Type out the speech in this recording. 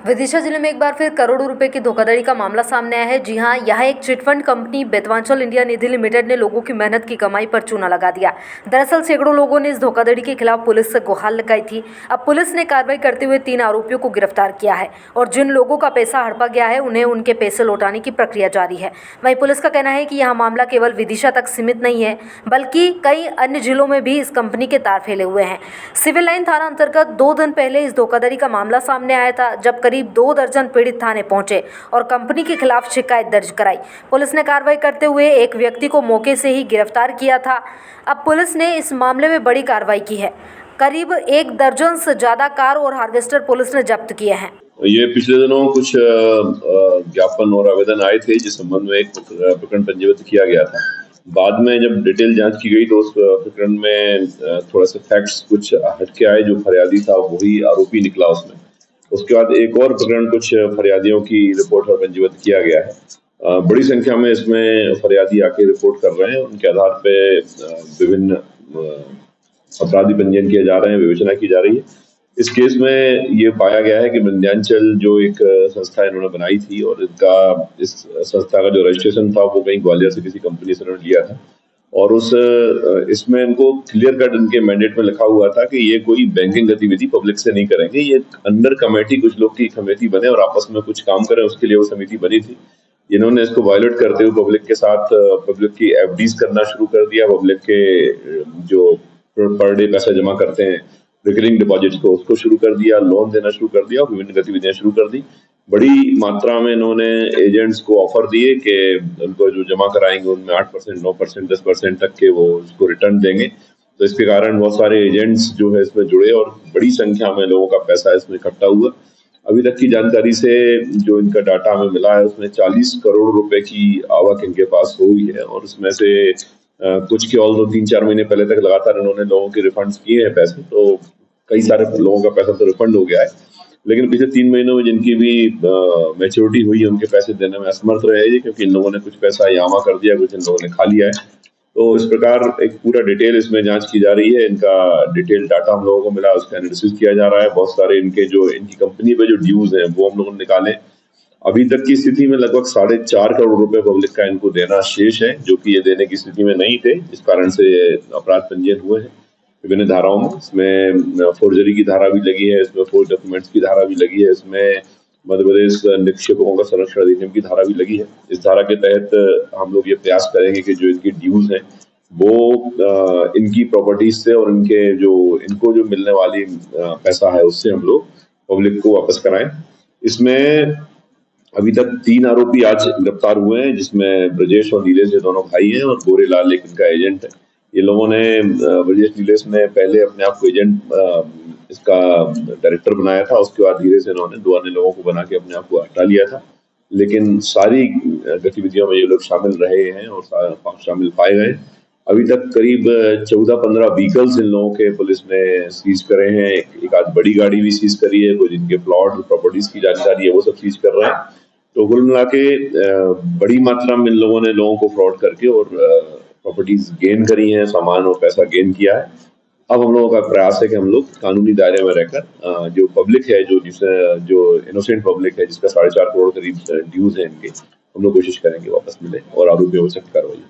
विदिशा जिले में एक बार फिर करोड़ों रुपए की धोखाधड़ी का मामला सामने आया है। जी हां, यहाँ एक चिटफंड कंपनी बेतवांचल इंडिया निधि लिमिटेड ने लोगों की मेहनत की कमाई पर चूना लगा दिया। दरअसल सैकड़ों लोगों ने इस धोखाधड़ी के खिलाफ पुलिस से गुहार लगाई थी। अब पुलिस ने कार्रवाई करते हुए 3 आरोपियों को गिरफ्तार किया है और जिन लोगों का पैसा हड़पा गया है उन्हें उनके पैसे लौटाने की प्रक्रिया जारी है। वहीं पुलिस का कहना है कि यह मामला केवल विदिशा तक सीमित नहीं है, बल्कि कई अन्य जिलों में भी इस कंपनी के तार फैले हुए हैं। सिविल लाइन थाना अंतर्गत 2 दिन पहले इस धोखाधड़ी का मामला सामने आया था, जब करीब 2 दर्जन पीड़ित थाने पहुंचे और कंपनी के खिलाफ शिकायत दर्ज कराई। पुलिस ने कार्रवाई करते हुए एक व्यक्ति को मौके से ही गिरफ्तार किया था। अब पुलिस ने इस मामले में बड़ी कार्रवाई की है। करीब 1 दर्जन से ज्यादा कार और हार्वेस्टर पुलिस ने जब्त किए हैं। ये पिछले दिनों कुछ ज्ञापन और आवेदन आए थे जिस संबंध में एक प्रकरण पंजीबद्ध किया गया था। बाद में जब डिटेल जांच की गई तो उस प्रकरण में थोड़ा सा फैक्ट्स कुछ हटके आए। जो फरियादी था वही आरोपी निकला उसमें। उसके बाद एक और प्रकरण कुछ फरियादियों की रिपोर्ट पर पंजीबद्ध किया गया है। बड़ी संख्या में इसमें फरियादी आके रिपोर्ट कर रहे हैं। उनके आधार पे विभिन्न अपराधी पंजीयन किए जा रहे हैं, विवेचना की जा रही है। इस केस में ये पाया गया है कि विंध्याचल जो एक संस्था इन्होंने बनाई थी और इस संस्था का जो रजिस्ट्रेशन था वो कहीं ग्वालियर से किसी कंपनी से इन्होंने लिया था और इसमें इनको क्लियर कट इनके मैंडेट में लिखा हुआ था कि ये कोई बैंकिंग गतिविधि पब्लिक से नहीं करेंगे। ये अंडर कमेटी, कुछ लोग की कमेटी बने और आपस में कुछ काम करें, उसके लिए वो समिति बनी थी। इन्होंने इसको वायलेट करते हुए पब्लिक के साथ पब्लिक की एफडीज करना शुरू कर दिया। पब्लिक के जो पर डे पैसा जमा करते हैं रिकरिंग डिपॉजिट्स को, उसको शुरू कर दिया, लोन देना शुरू कर दिया और विभिन्न गतिविधियां शुरू कर दी। बड़ी मात्रा में इन्होंने एजेंट्स को ऑफर दिए कि उनको जो जमा कराएंगे उनमें 8%, 9%, 10% तक के वो उसको रिटर्न देंगे। तो इसके कारण बहुत सारे एजेंट्स जो है इसमें जुड़े और बड़ी संख्या में लोगों का पैसा इसमें इकट्ठा हुआ। अभी तक की जानकारी से जो इनका डाटा हमें मिला है उसमें 40 करोड़ रुपए की आवक इनके पास हुई है और उसमें से कुछ के ऑल 3-4 महीने पहले तक लगातार इन्होंने लोगों के रिफंड्स किए हैं पैसे। तो कई सारे लोगों का पैसा तो रिफंड हो गया है, लेकिन पिछले 3 महीनों में जिनकी भी मैच्योरिटी हुई है उनके पैसे देने में असमर्थ रहे हैं, क्योंकि इन लोगों ने कुछ पैसा जमा कर दिया, कुछ इन लोगों ने खा लिया है। तो इस प्रकार एक पूरा डिटेल इसमें जांच की जा रही है। इनका डिटेल डाटा हम लोगों को मिला, उसका एनालिसिस किया जा रहा है। बहुत सारे इनकी कंपनी पे जो ड्यूज हैं वो हम लोगों ने निकाले। अभी तक की स्थिति में लगभग 4.5 करोड़ रुपए पब्लिक का इनको देना शेष है, जो कि ये देने की स्थिति में नहीं थे, जिस कारण से अपराध पंजीयन हुए हैं विभिन्न धाराओं में। इसमें फोर्जरी की धारा भी लगी है, इसमें फोर्ज डॉक्यूमेंट्स की धारा भी लगी है, इसमें मध्य प्रदेश निक्षेपकों का संरक्षण अधिनियम की धारा भी लगी है। इस धारा के तहत हम लोग ये प्रयास करेंगे कि जो इनकी ड्यूज हैं वो इनकी प्रॉपर्टीज से और इनको जो मिलने वाली पैसा है उससे हम लोग पब्लिक को वापस कराएं। इसमें अभी तक 3 आरोपी आज गिरफ्तार हुए हैं, जिसमें ब्रजेश और नीलेश ये दोनों भाई हैं और गोरेलाल एक इनका एजेंट है। ये लोगों ने ब्रजेश नीलेश ने पहले अपने आप को एजेंट इसका डायरेक्टर बनाया था। उसके बाद धीरे से इन्होंने 2 अन्य लोगों को बना के अपने आप को हटा लिया था, लेकिन सारी गतिविधियों में ये लोग शामिल रहे हैं और शामिल पाए गए। अभी तक करीब 14-15 व्हीकल्स इन लोगों के पुलिस ने सीज करे हैं। एक आध बड़ी गाड़ी भी सीज करी है, कुछ इनके प्लॉट प्रॉपर्टीज की जानकारी है वो सब सीज कर रहे हैं। तो कुल मिला के बड़ी मात्रा में इन लोगों ने लोगों को फ्रॉड करके और प्रॉपर्टीज गेन करी हैं, सामान और पैसा गेन किया है। अब हम लोगों का प्रयास है कि हम लोग कानूनी दायरे में रहकर जो पब्लिक है, जो इनोसेंट पब्लिक है, जिसका 4.5 करोड़ करीब ड्यूज है इनके, हम लोग कोशिश करेंगे वापस मिले और आरोपियों को सख्त कार्रवाई।